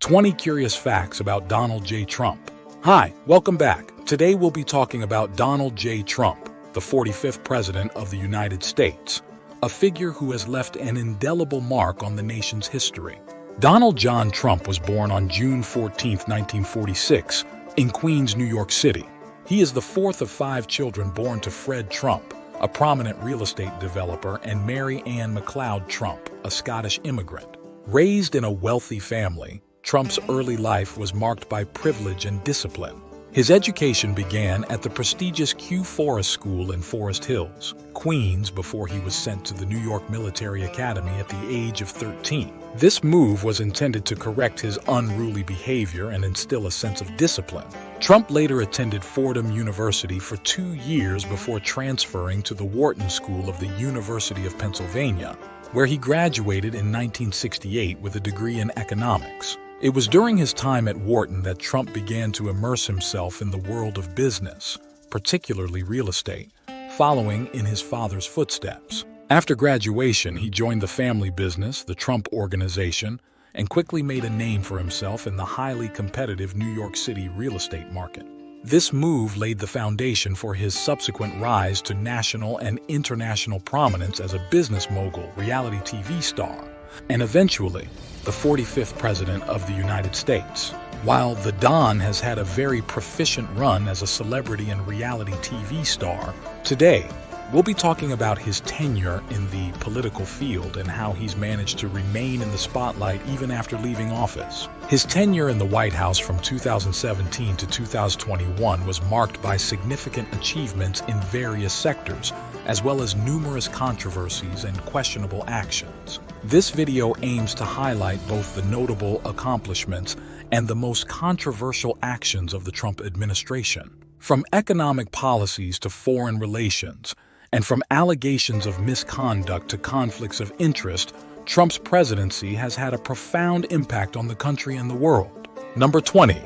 20 Curious Facts about Donald J. Trump. Hi, welcome back. Today we'll be talking about Donald J. Trump, the 45th President of the United States, a figure who has left an indelible mark on the nation's history. Donald John Trump was born on June 14, 1946, in Queens, New York City. He is the fourth of 5 children born to Fred Trump, a prominent real estate developer, and Mary Ann MacLeod Trump, a Scottish immigrant. Raised in a wealthy family, Trump's early life was marked by privilege and discipline. His education began at the prestigious Q Forest School in Forest Hills, Queens, before he was sent to the New York Military Academy at the age of 13. This move was intended to correct his unruly behavior and instill a sense of discipline. Trump later attended Fordham University for 2 years before transferring to the Wharton School of the University of Pennsylvania, where he graduated in 1968 with a degree in economics. It was during his time at Wharton that Trump began to immerse himself in the world of business, particularly real estate, following in his father's footsteps. After graduation, he joined the family business, the Trump Organization, and quickly made a name for himself in the highly competitive New York City real estate market. This move laid the foundation for his subsequent rise to national and international prominence as a business mogul, reality TV star, and eventually the 45th President of the United States. While the Don has had a very proficient run as a celebrity and reality TV star, today we'll be talking about his tenure in the political field and how he's managed to remain in the spotlight even after leaving office. His tenure in the White House from 2017 to 2021 was marked by significant achievements in various sectors, as well as numerous controversies and questionable actions. This video aims to highlight both the notable accomplishments and the most controversial actions of the Trump administration. From economic policies to foreign relations, and from allegations of misconduct to conflicts of interest, Trump's presidency has had a profound impact on the country and the world. Number 20.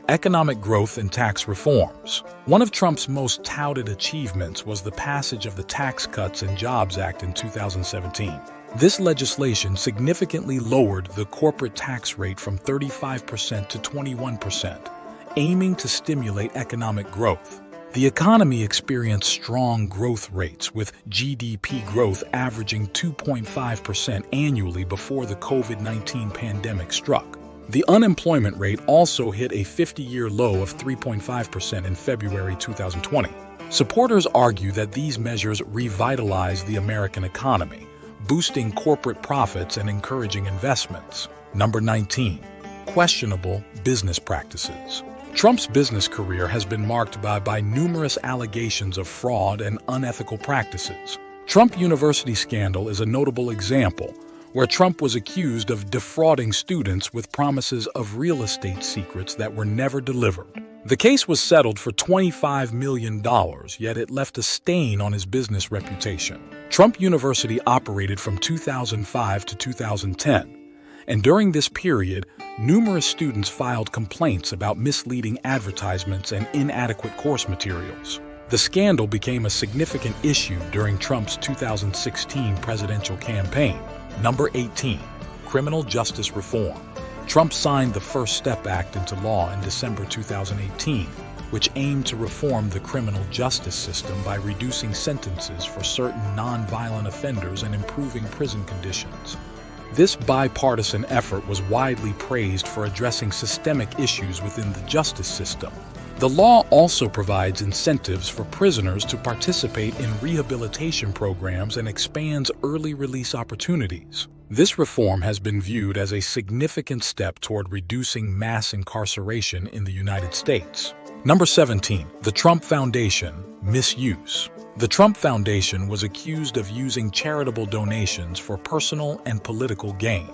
Economic growth and tax reforms. One of Trump's most touted achievements was the passage of the Tax Cuts and Jobs Act in 2017. This legislation significantly lowered the corporate tax rate from 35% to 21%, aiming to stimulate economic growth. The economy experienced strong growth rates, with GDP growth averaging 2.5% annually before the COVID-19 pandemic struck. The unemployment rate also hit a 50-year low of 3.5% in February 2020. Supporters argue that these measures revitalized the American economy, boosting corporate profits and encouraging investments. Number 19. Questionable business practices. Trump's business career has been marked by numerous allegations of fraud and unethical practices. Trump University scandal is a notable example, where Trump was accused of defrauding students with promises of real estate secrets that were never delivered. The case was settled for $25 million, yet it left a stain on his business reputation. Trump University operated from 2005 to 2010. And during this period, numerous students filed complaints about misleading advertisements and inadequate course materials. The scandal became a significant issue during Trump's 2016 presidential campaign. Number 18. Criminal justice reform. Trump signed the First Step Act into law in December 2018, which aimed to reform the criminal justice system by reducing sentences for certain nonviolent offenders and improving prison conditions. This bipartisan effort was widely praised for addressing systemic issues within the justice system. The law also provides incentives for prisoners to participate in rehabilitation programs and expands early release opportunities. This reform has been viewed as a significant step toward reducing mass incarceration in the United States. Number 17. The Trump Foundation, misuse. The Trump Foundation was accused of using charitable donations for personal and political gain.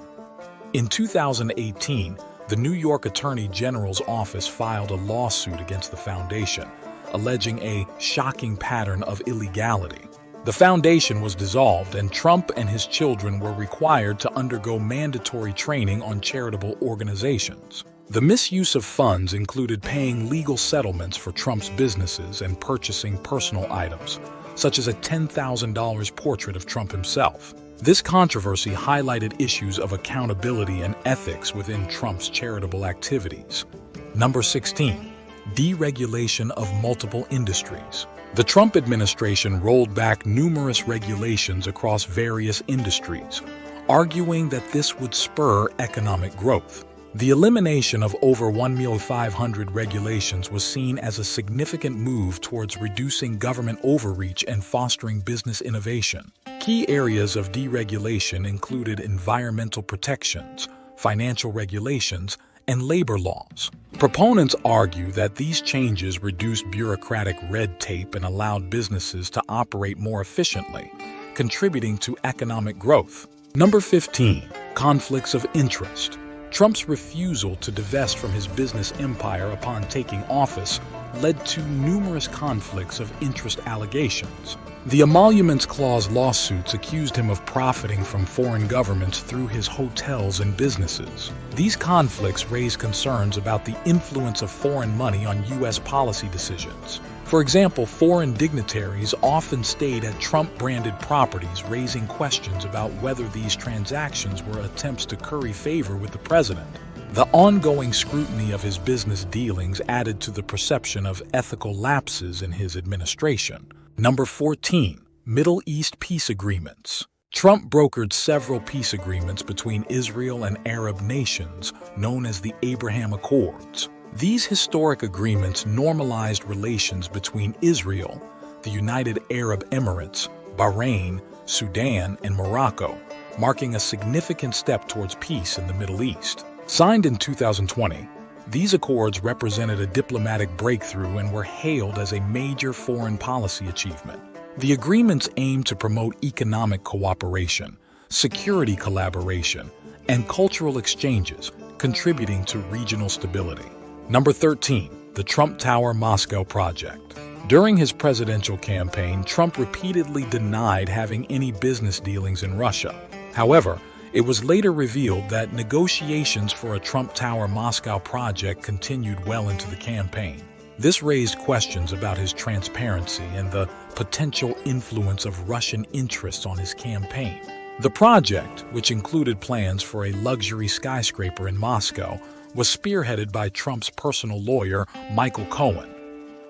In 2018, the New York Attorney General's office filed a lawsuit against the foundation, alleging a shocking pattern of illegality. The foundation was dissolved, and Trump and his children were required to undergo mandatory training on charitable organizations. The misuse of funds included paying legal settlements for Trump's businesses and purchasing personal items, such as a $10,000 portrait of Trump himself. This controversy highlighted issues of accountability and ethics within Trump's charitable activities. Number 16. Deregulation of multiple industries. The Trump administration rolled back numerous regulations across various industries, arguing that this would spur economic growth. The elimination of over 1,500 regulations was seen as a significant move towards reducing government overreach and fostering business innovation. Key areas of deregulation included environmental protections, financial regulations, and labor laws. Proponents argue that these changes reduced bureaucratic red tape and allowed businesses to operate more efficiently, contributing to economic growth. Number 15. Conflicts of interest. Trump's refusal to divest from his business empire upon taking office led to numerous conflicts of interest allegations. The Emoluments Clause lawsuits accused him of profiting from foreign governments through his hotels and businesses. These conflicts raised concerns about the influence of foreign money on U.S. policy decisions. For example, foreign dignitaries often stayed at Trump-branded properties, raising questions about whether these transactions were attempts to curry favor with the president. The ongoing scrutiny of his business dealings added to the perception of ethical lapses in his administration. Number 14. Middle East peace agreements. Trump brokered several peace agreements between Israel and Arab nations, known as the Abraham Accords. These historic agreements normalized relations between Israel, the United Arab Emirates, Bahrain, Sudan, and Morocco, marking a significant step towards peace in the Middle East. Signed in 2020, these accords represented a diplomatic breakthrough and were hailed as a major foreign policy achievement. The agreements aimed to promote economic cooperation, security collaboration, and cultural exchanges, contributing to regional stability. Number 13. The Trump Tower Moscow Project. During his presidential campaign, Trump repeatedly denied having any business dealings in Russia. However, it was later revealed that negotiations for a Trump Tower Moscow project continued well into the campaign. This raised questions about his transparency and the potential influence of Russian interests on his campaign. The project, which included plans for a luxury skyscraper in Moscow, was spearheaded by Trump's personal lawyer, Michael Cohen.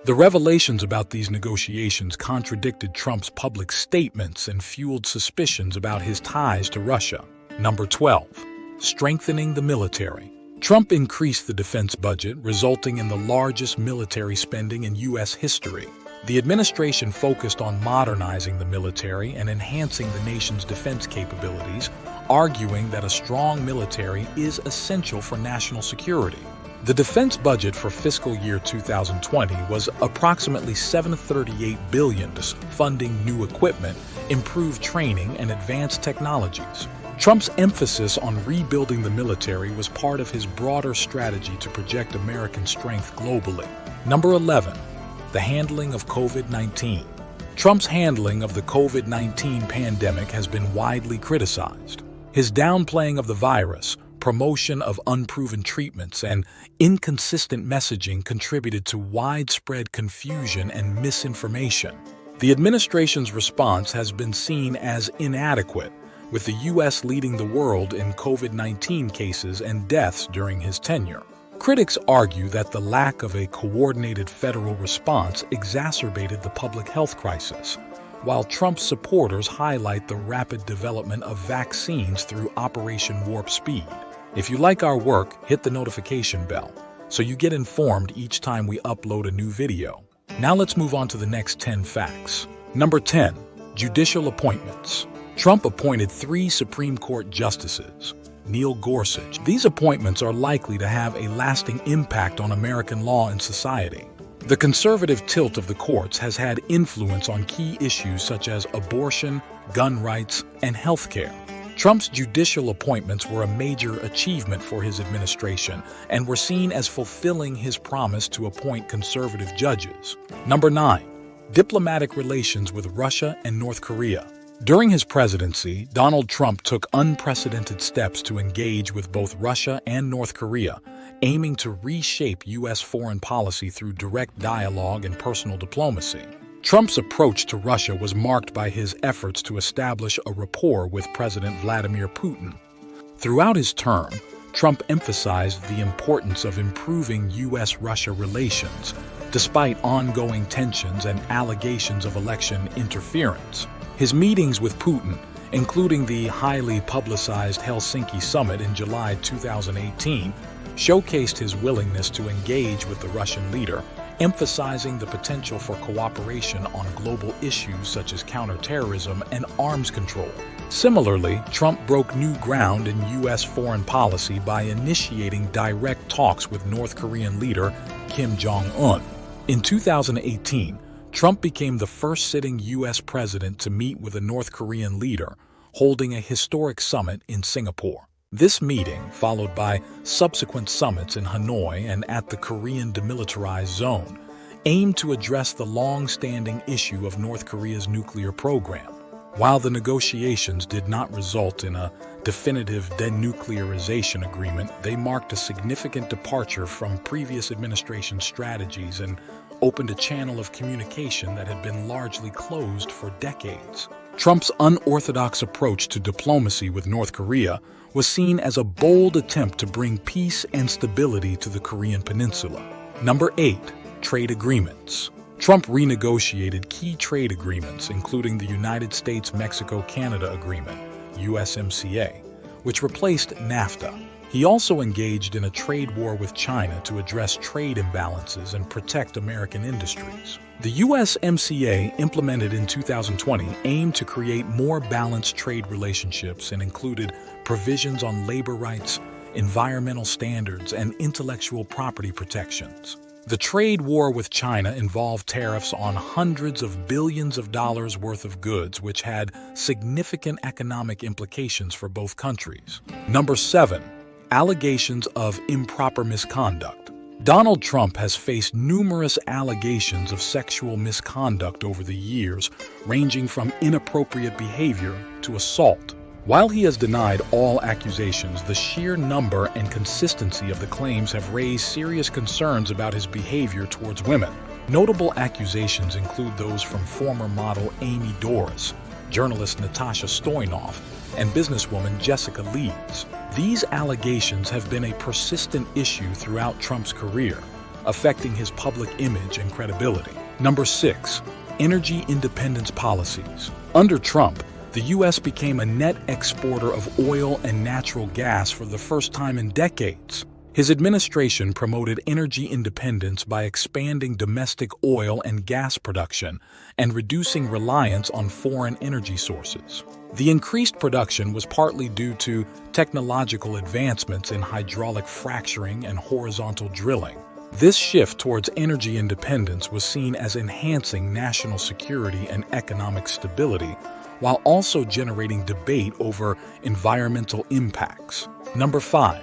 The revelations about these negotiations contradicted Trump's public statements and fueled suspicions about his ties to Russia. Number 12. Strengthening the military. Trump increased the defense budget, resulting in the largest military spending in U.S. history. The administration focused on modernizing the military and enhancing the nation's defense capabilities, arguing that a strong military is essential for national security. The defense budget for fiscal year 2020 was approximately $738 billion, funding new equipment, improved training, and advanced technologies. Trump's emphasis on rebuilding the military was part of his broader strategy to project American strength globally. Number 11. The handling of COVID-19. Trump's handling of the COVID-19 pandemic has been widely criticized. His downplaying of the virus, promotion of unproven treatments, and inconsistent messaging contributed to widespread confusion and misinformation. The administration's response has been seen as inadequate, with the U.S. leading the world in COVID-19 cases and deaths during his tenure. Critics argue that the lack of a coordinated federal response exacerbated the public health crisis, while Trump's supporters highlight the rapid development of vaccines through Operation Warp Speed. If you like our work, hit the notification bell so you get informed each time we upload a new video. Now let's move on to the next 10 facts. Number 10. Judicial Appointments. Trump appointed 3 Supreme Court justices. Neil Gorsuch. These appointments are likely to have a lasting impact on American law and society. The conservative tilt of the courts has had influence on key issues such as abortion, gun rights, and health care. Trump's judicial appointments were a major achievement for his administration and were seen as fulfilling his promise to appoint conservative judges. Number 9. Diplomatic relations with Russia and North Korea. During his presidency, Donald Trump took unprecedented steps to engage with both Russia and North Korea, aiming to reshape U.S. foreign policy through direct dialogue and personal diplomacy. Trump's approach to Russia was marked by his efforts to establish a rapport with President Vladimir Putin. Throughout his term, Trump emphasized the importance of improving U.S.-Russia relations, despite ongoing tensions and allegations of election interference. His meetings with Putin, including the highly publicized Helsinki summit in July 2018, showcased his willingness to engage with the Russian leader, emphasizing the potential for cooperation on global issues such as counterterrorism and arms control. Similarly, Trump broke new ground in U.S. foreign policy by initiating direct talks with North Korean leader Kim Jong-un. In 2018, Trump became the first sitting U.S. president to meet with a North Korean leader, holding a historic summit in Singapore. This meeting, followed by subsequent summits in Hanoi and at the Korean Demilitarized Zone, aimed to address the long-standing issue of North Korea's nuclear program. While the negotiations did not result in a definitive denuclearization agreement, they marked a significant departure from previous administration strategies and opened a channel of communication that had been largely closed for decades. Trump's unorthodox approach to diplomacy with North Korea was seen as a bold attempt to bring peace and stability to the Korean peninsula. Number 8. Trade agreements. Trump renegotiated key trade agreements, including the United States-Mexico-Canada Agreement, USMCA, which replaced NAFTA. He also engaged in a trade war with China to address trade imbalances and protect American industries. The USMCA, implemented in 2020, aimed to create more balanced trade relationships and included provisions on labor rights, environmental standards, and intellectual property protections. The trade war with China involved tariffs on hundreds of billions of dollars worth of goods, which had significant economic implications for both countries. Number 7. Allegations of improper misconduct. Donald Trump has faced numerous allegations of sexual misconduct over the years, ranging from inappropriate behavior to assault. While he has denied all accusations, the sheer number and consistency of the claims have raised serious concerns about his behavior towards women. Notable accusations include those from former model Amy Doris, journalist Natasha Stoynoff, and businesswoman Jessica Leeds. These allegations have been a persistent issue throughout Trump's career, affecting his public image and credibility. Number 6. Energy independence policies. Under Trump, the U.S. became a net exporter of oil and natural gas for the first time in decades. His administration promoted energy independence by expanding domestic oil and gas production and reducing reliance on foreign energy sources. The increased production was partly due to technological advancements in hydraulic fracturing and horizontal drilling. This shift towards energy independence was seen as enhancing national security and economic stability, while also generating debate over environmental impacts. Number 5.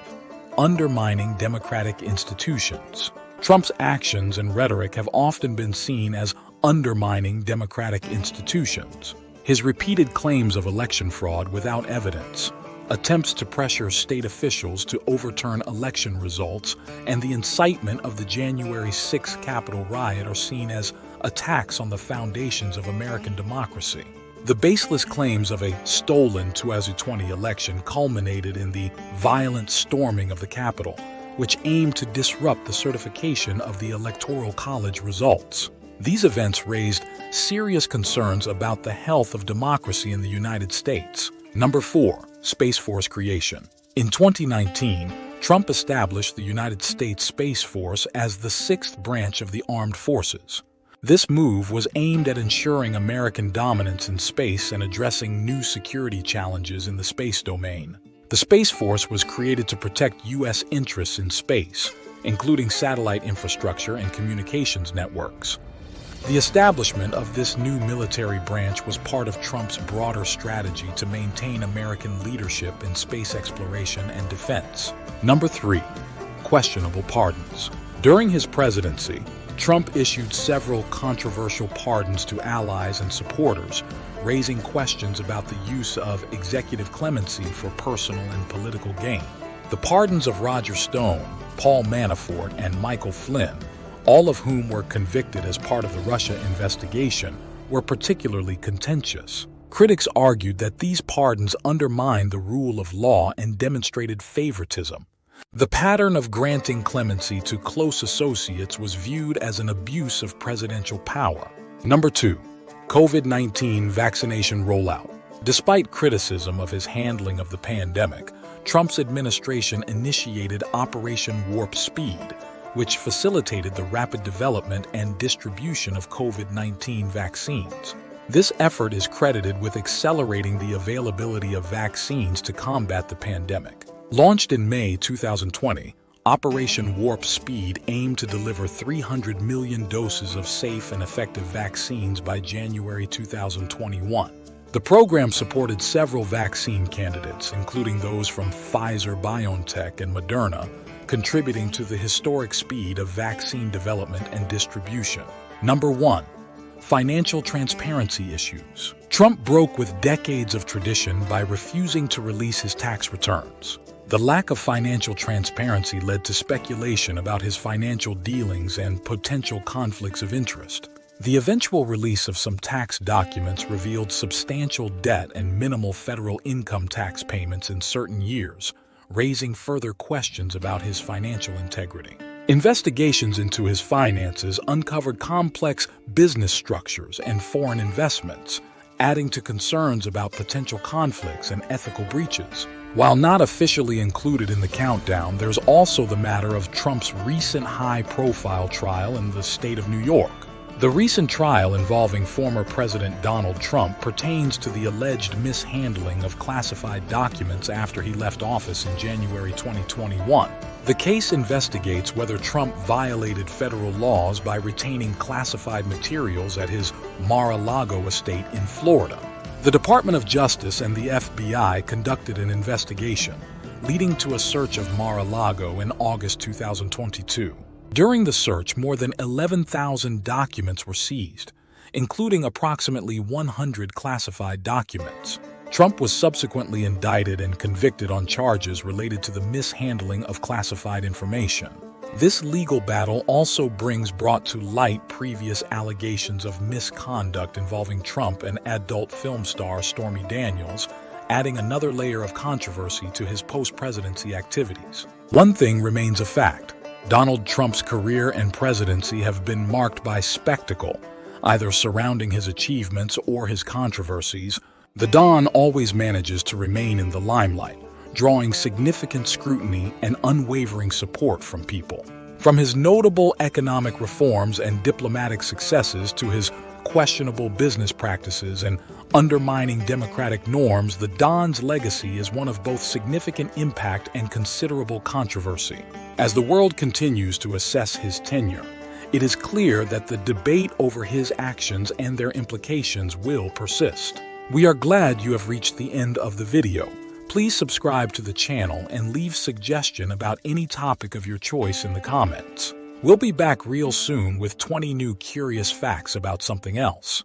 Undermining democratic institutions. Trump's actions and rhetoric have often been seen as undermining democratic institutions. His repeated claims of election fraud without evidence, attempts to pressure state officials to overturn election results, and the incitement of the January 6th Capitol riot are seen as attacks on the foundations of American democracy. The baseless claims of a stolen 2020 election culminated in the violent storming of the Capitol, which aimed to disrupt the certification of the Electoral College results. These events raised serious concerns about the health of democracy in the United States. Number 4. Space Force creation. In 2019, Trump established the United States Space Force as the 6th branch of the armed forces. This move was aimed at ensuring American dominance in space and addressing new security challenges in the space domain. The Space Force was created to protect U.S. interests in space, including satellite infrastructure and communications networks. The establishment of this new military branch was part of Trump's broader strategy to maintain American leadership in space exploration and defense. Number 3. Questionable pardons. During his presidency, Trump issued several controversial pardons to allies and supporters, raising questions about the use of executive clemency for personal and political gain. The pardons of Roger Stone, Paul Manafort, and Michael Flynn, all of whom were convicted as part of the Russia investigation, were particularly contentious. Critics argued that these pardons undermined the rule of law and demonstrated favoritism. The pattern of granting clemency to close associates was viewed as an abuse of presidential power. Number 2. COVID-19 vaccination rollout. Despite criticism of his handling of the pandemic, Trump's administration initiated Operation Warp Speed, which facilitated the rapid development and distribution of COVID-19 vaccines. This effort is credited with accelerating the availability of vaccines to combat the pandemic. Launched in May 2020, Operation Warp Speed aimed to deliver 300 million doses of safe and effective vaccines by January 2021. The program supported several vaccine candidates, including those from Pfizer, BioNTech, and Moderna, contributing to the historic speed of vaccine development and distribution. Number 1. Financial transparency issues. Trump broke with decades of tradition by refusing to release his tax returns. The lack of financial transparency led to speculation about his financial dealings and potential conflicts of interest. The eventual release of some tax documents revealed substantial debt and minimal federal income tax payments in certain years, raising further questions about his financial integrity. Investigations into his finances uncovered complex business structures and foreign investments, adding to concerns about potential conflicts and ethical breaches. While not officially included in the countdown, there's also the matter of Trump's recent high-profile trial in the state of New York. The recent trial involving former President Donald Trump pertains to the alleged mishandling of classified documents after he left office in January 2021. The case investigates whether Trump violated federal laws by retaining classified materials at his Mar-a-Lago estate in Florida. The Department of Justice and the FBI conducted an investigation, leading to a search of Mar-a-Lago in August 2022. During the search, more than 11,000 documents were seized, including approximately 100 classified documents. Trump was subsequently indicted and convicted on charges related to the mishandling of classified information. This legal battle also brought to light previous allegations of misconduct involving Trump and adult film star Stormy Daniels, adding another layer of controversy to his post-presidency activities. One thing remains a fact. Donald Trump's career and presidency have been marked by spectacle, either surrounding his achievements or his controversies. The Don always manages to remain in the limelight, drawing significant scrutiny and unwavering support from people. From his notable economic reforms and diplomatic successes to his questionable business practices and undermining democratic norms, the Don's legacy is one of both significant impact and considerable controversy. As the world continues to assess his tenure, it is clear that the debate over his actions and their implications will persist. We are glad you have reached the end of the video. Please subscribe to the channel and leave suggestion about any topic of your choice in the comments. We'll be back real soon with 20 new curious facts about something else.